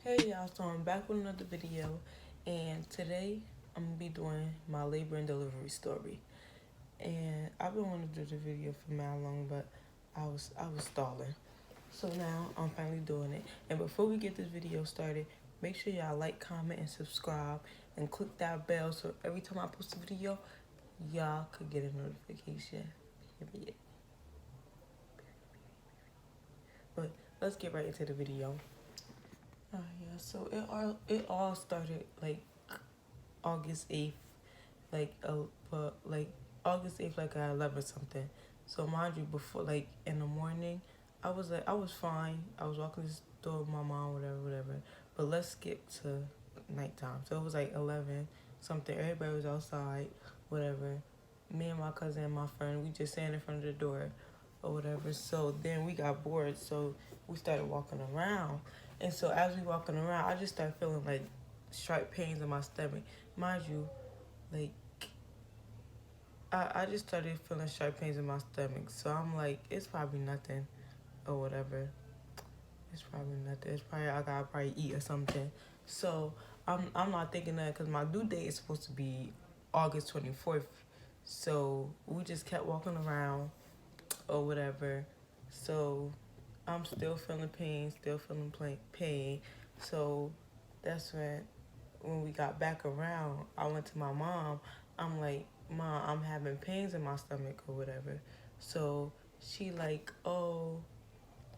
Hey y'all, so I'm back with another video, and today I'm gonna be doing my labor and delivery story. And I've been wanting to do the video for mad long, but I was stalling. So now I'm finally doing it. And before we get this video started, make sure y'all like, comment, and subscribe, and click that bell so every time I post a video, y'all could get a notification. Period. But let's get right into the video. Yeah. So it all started like August 8th, but August 8th, like at 11 something. So mind you, before like in the morning, I was fine. I was walking to the store with my mom, whatever. But let's skip to nighttime. So it was like 11 something. Everybody was outside, whatever. Me and my cousin and my friend, we just sat in front of the door, or whatever. So then we got bored, so we started walking around. And so as we walking around, I just started feeling like sharp pains in my stomach. Mind you, like I just started feeling sharp pains in my stomach. So I'm like, it's probably nothing or whatever. It's probably nothing. It's probably I gotta probably eat or something. So I'm not thinking that because my due date is supposed to be August 24th. So we just kept walking around or whatever. So I'm still feeling pain, still feeling pain. So that's when we got back around, I went to my mom. I'm like, Mom, I'm having pains in my stomach or whatever. So she like, oh,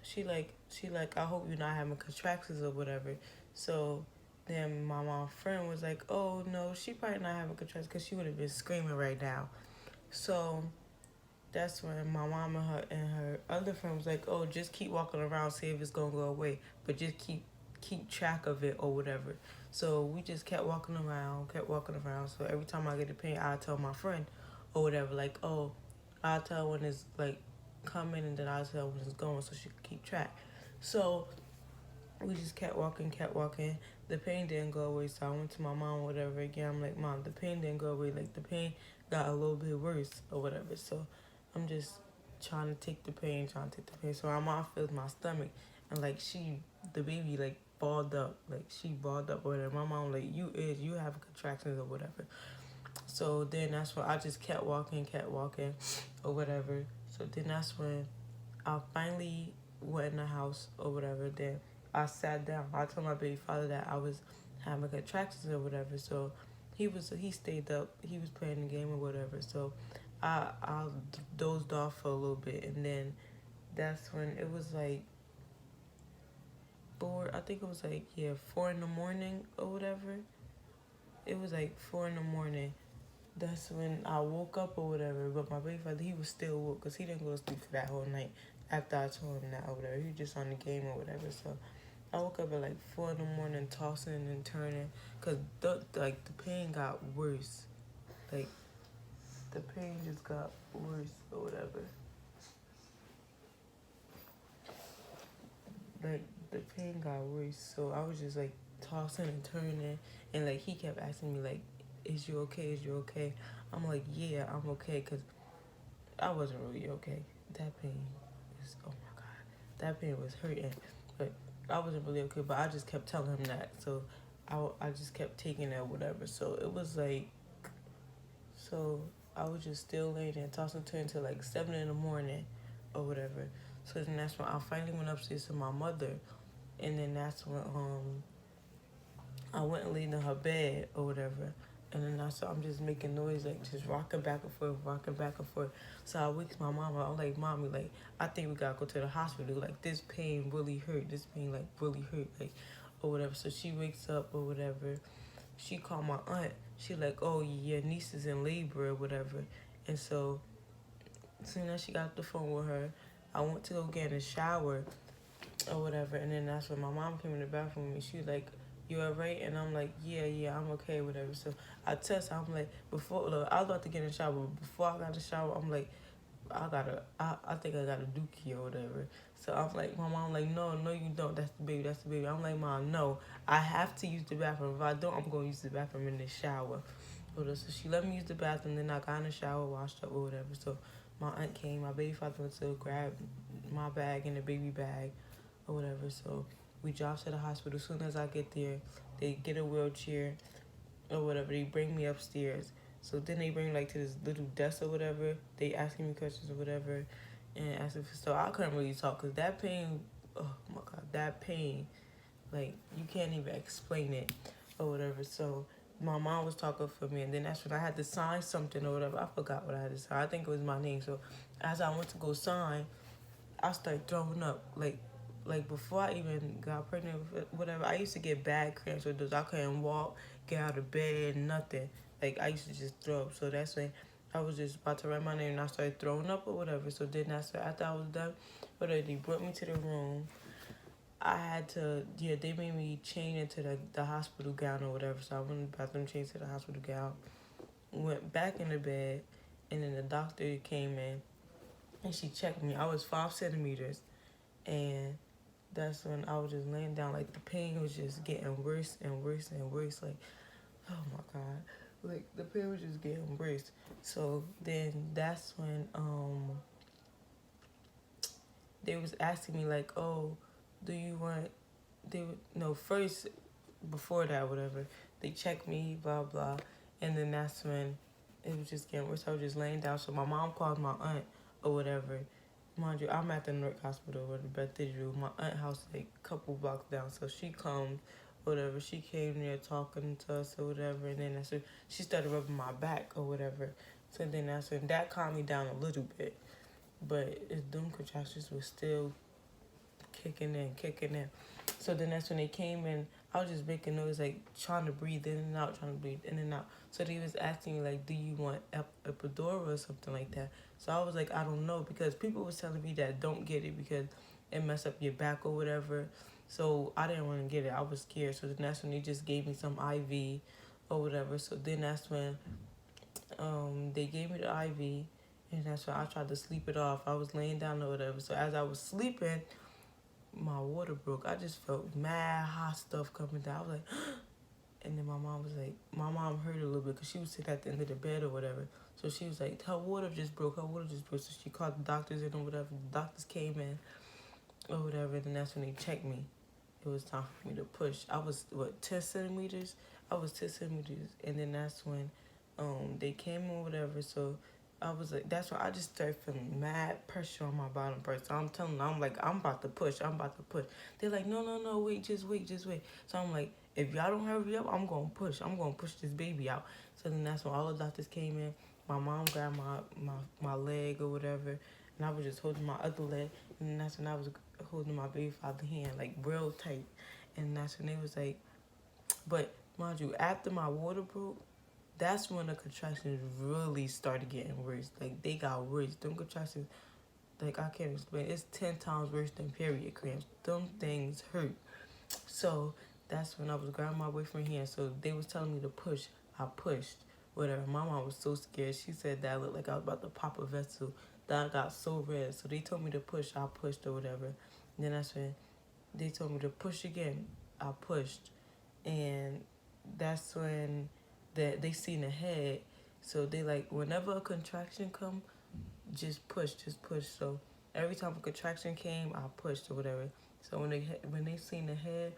she like, I hope you're not having contractions or whatever. So then my mom's friend was like, oh no, she probably not having contractions because she would have been screaming right now. So that's when my mom and her other friend was like, oh, just keep walking around, see if it's gonna go away, but just keep track of it or whatever. So we just kept walking around, kept walking around. So every time I get a pain, I tell my friend or whatever, like, oh, I'll tell when it's like coming, and then I'll tell when it's going, so she can keep track. So we just kept walking, kept walking. The pain didn't go away, so I went to my mom or whatever again. I'm like, Mom, the pain didn't go away. Like the pain got a little bit worse or whatever. So I'm just trying to take the pain, trying to take the pain. So my mom feels my stomach, and like the baby like balled up, like she balled up or whatever. My mom like, you have contractions or whatever. So then that's when I just kept walking or whatever. So then that's when I finally went in the house or whatever. Then I sat down. I told my baby father that I was having contractions or whatever. So he stayed up. He was playing the game or whatever. So I dozed off for a little bit, and then that's when it was like four. I think it was like, yeah, 4 in the morning or whatever. It was like 4 in the morning. That's when I woke up or whatever. But my baby father, he was still woke because he didn't go to sleep for that whole night after I told him that or whatever. He was just on the game or whatever. So I woke up at like 4 in the morning, tossing and turning, because the pain got worse. Like the pain just got worse or whatever. Like the pain got worse. So I was just like tossing and turning, and like he kept asking me like, "Is you okay? Is you okay?" I'm like, "Yeah, I'm okay," because I wasn't really okay. That pain was, oh my God, that pain was hurting. But I wasn't really okay, but I just kept telling him that. So I just kept taking it, whatever. So it was like, so I was just still laying there, tossing to until like 7 in the morning or whatever. So then that's when I finally went upstairs to my mother. And then that's when I went and laid in her bed or whatever. And then I'm just making noise, like just rocking back and forth, rocking back and forth. So I wakes my mom up. I'm like, Mommy, like, I think we gotta go to the hospital. Like, this pain really hurt. This pain, like, really hurt, like, or whatever. So she wakes up or whatever. She called my aunt. She like, oh, your niece is in labor or whatever. And so soon as she got off the phone with her, I went to go get in the shower or whatever. And then that's when my mom came in the bathroom with me. She was like, you alright? And I'm like, yeah, I'm okay, whatever. So I test her, I'm like, look, I was about to get in the shower, but before I got in the shower, I'm like, I think I got a dookie or whatever. So I'm like, my mom like, no, you don't. That's the baby, that's the baby. I'm like, Mom, no, I have to use the bathroom. If I don't, I'm going to use the bathroom in the shower. So she let me use the bathroom, then I got in the shower, washed up or whatever. So my aunt came, my baby father went to grab my bag and the baby bag or whatever. So We drive to the hospital. As soon as I get there, they get a wheelchair or whatever. They bring me upstairs. So then they bring me like to this little desk or whatever. They asking me questions or whatever, and asking for stuff. I couldn't really talk because that pain. Oh my god, that pain. Like you can't even explain it or whatever. So my mom was talking for me, and then that's when I had to sign something or whatever. I forgot what I had to sign. I think it was my name. So as I went to go sign, I started throwing up. Like before I even got pregnant, whatever. I used to get bad cramps with those. I couldn't walk, get out of bed, nothing. Like I used to just throw up. So that's when I was just about to write my name, and I started throwing up or whatever. So then that's after I was done, whatever. They brought me to the room. I had to, yeah, they made me change into the hospital gown or whatever. So I went in the bathroom, changed to the hospital gown, went back in the bed, and then the doctor came in and she checked me. I was 5 centimeters, and that's when I was just laying down. Like the pain was just getting worse and worse and worse. Like, oh my god, like the pain was just getting worse. So then that's when they was asking me like, oh, do you want? They would no first before that whatever. They checked me, blah blah, and then that's when it was just getting worse. I was just laying down. So my mom called my aunt or whatever. Mind you, I'm at the Newark Hospital or the Bethesda. My aunt house like a couple blocks down. So she comes, whatever. She came there talking to us or whatever, and then that's when she started rubbing my back or whatever. So then that's when that calmed me down a little bit. But them contractions was still kicking in, kicking in. So then that's when they came in. I was just making noise, like trying to breathe in and out, trying to breathe in and out. So they was asking me like, "Do you want epidural or something like that?" So I was like, "I don't know," because people was telling me that don't get it because it mess up your back or whatever. So I didn't want to get it. I was scared. So then that's when they just gave me some IV or whatever. So then that's when they gave me the IV, and that's when I tried to sleep it off. I was laying down or whatever. So as I was sleeping, my water broke. I just felt mad hot stuff coming down. I was like, and then my mom was like, my mom heard it a little bit because she was sitting at the end of the bed or whatever. So she was like, her water just broke. Her water just broke. So she called the doctors in or whatever. The doctors came in or whatever. And then that's when they checked me. It was time for me to push. I was, 10 centimeters? I was 10 centimeters. And then that's when they came or whatever. So I was like, that's why I just started feeling mad pressure on my bottom part. So I'm telling them, I'm like, I'm about to push. I'm about to push. They're like, no, no, no, wait, just wait, just wait. So I'm like, if y'all don't hurry up, I'm going to push. I'm going to push this baby out. So then that's when all the doctors came in. My mom grabbed my leg or whatever. And I was just holding my other leg. And then that's when I was holding my baby father's hand, like real tight. And that's when they was like, but mind you, after my water broke, that's when the contractions really started getting worse. Like they got worse. Them contractions, like I can't explain. It's 10 times worse than period cramps. Them things hurt. So that's when I was grabbing my boyfriend hand. So they was telling me to push. I pushed. Whatever. My mom was so scared. She said that I looked like I was about to pop a vessel. That I got so red. So they told me to push. I pushed or whatever. And then that's when they told me to push again. I pushed. And that's when they seen the head. So they like, whenever a contraction come, just push, just push. So every time a contraction came, I pushed or whatever. So when they seen the head,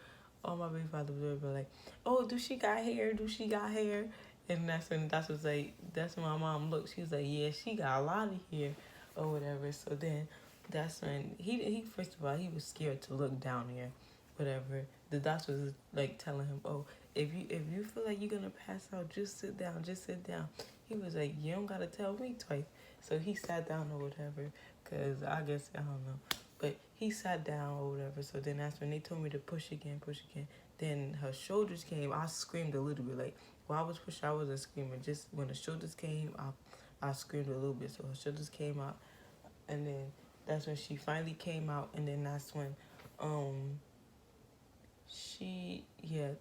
all my baby father was like, "Oh, do she got hair? Do she got hair?" And that's when my mom looked. She was like, "Yeah, she got a lot of hair or whatever." So then that's when he first of all he was scared to look down there, whatever. The doctor was like telling him, "Oh, if you feel like you're gonna pass out, just sit down, just sit down." He was like, "You don't gotta tell me twice." So he sat down or whatever, cause I guess I don't know, but he sat down or whatever. So then that's when they told me to push again, push again. Then her shoulders came. I screamed a little bit. Like while I was pushing, I wasn't screaming. Just when the shoulders came, I screamed a little bit. So her shoulders came out, and then that's when she finally came out. And then that's when,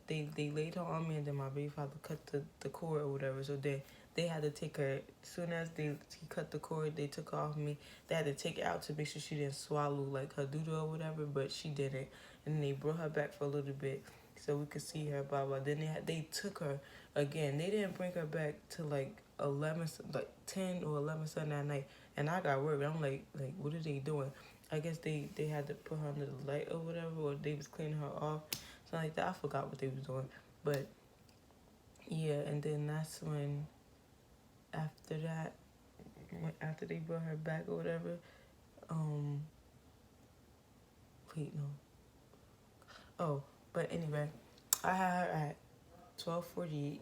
they laid her on me, and then my baby father cut the cord or whatever. So they had to take her, as soon as he cut the cord, they took her off me. They had to take her out to make sure she didn't swallow like her doodle or whatever, but she didn't. And then they brought her back for a little bit so we could see her, blah blah. Then they took her again. They didn't bring her back to like 11, like 10 or 11 something that night. And I got worried. I'm like what are they doing? I guess they had to put her under the light or whatever, or they was cleaning her off, something like that. I forgot what they was doing, but yeah. And then that's when after that, after they brought her back or whatever, um, wait no, oh, but anyway, I had her at 12:48,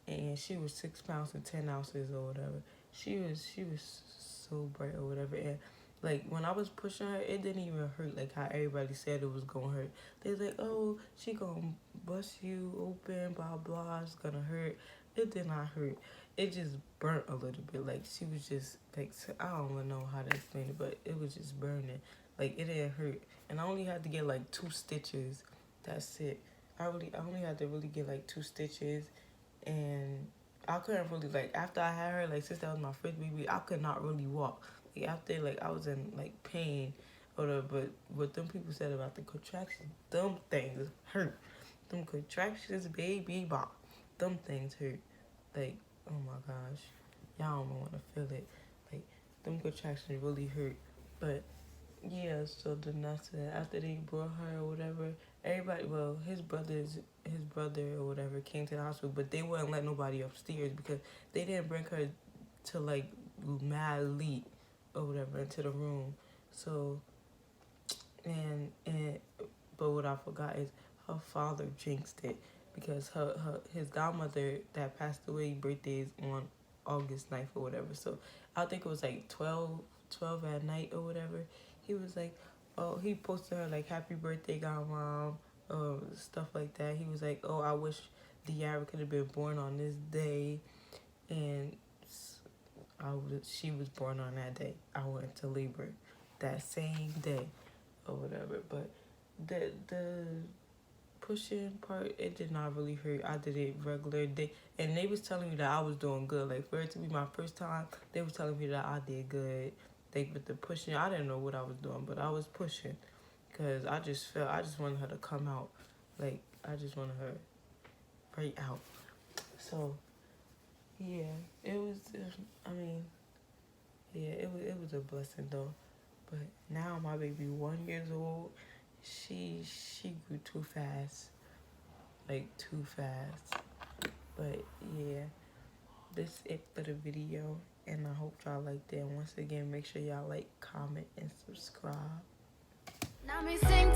and she was 6 pounds and 10 ounces or whatever. She was so bright or whatever, and like when I was pushing her, it didn't even hurt like how everybody said it was gonna hurt. They was like, oh, she gonna bust you open, blah blah, it's gonna hurt. It did not hurt. It just burnt a little bit. Like she was just like, I don't even know how to explain it, but it was just burning. Like it didn't hurt, and I only had to get like 2 stitches. That's it. I only had to really get like 2 stitches, and I couldn't really like after I had her, like since that was my first baby, I could not really walk. Like after like I was in like pain or whatever, but what them people said about the contractions, them things hurt. Them contractions, baby bop. Them things hurt. Like, oh my gosh. Y'all don't wanna feel it. Like them contractions really hurt. But yeah, so then that's it. After they brought her or whatever, everybody, well, his brother or whatever came to the hospital, but they wouldn't let nobody upstairs because they didn't bring her to like mad late or whatever into the room. So and but what I forgot is her father jinxed it because his godmother that passed away birthday is on August 9th or whatever. So I think it was like 12 at night or whatever. He was like, oh, he posted her like happy birthday, godmom, stuff like that. He was like, oh, I wish Diara could have been born on this day, and she was born on that day. I went to labor that same day or whatever. But the pushing part, it did not really hurt. I did it regular day, and they was telling me that I was doing good. Like for it to be my first time, they was telling me that I did good. Like with the pushing, I didn't know what I was doing, but I was pushing because I just wanted her to come out. Like I just wanted her right out. So yeah, it was. I mean, yeah, it was a blessing though. But now my baby 1 year old, she grew too fast, like too fast. But yeah, this is it for the video, and I hope y'all liked it. And once again, make sure y'all like, comment, and subscribe. Now me sing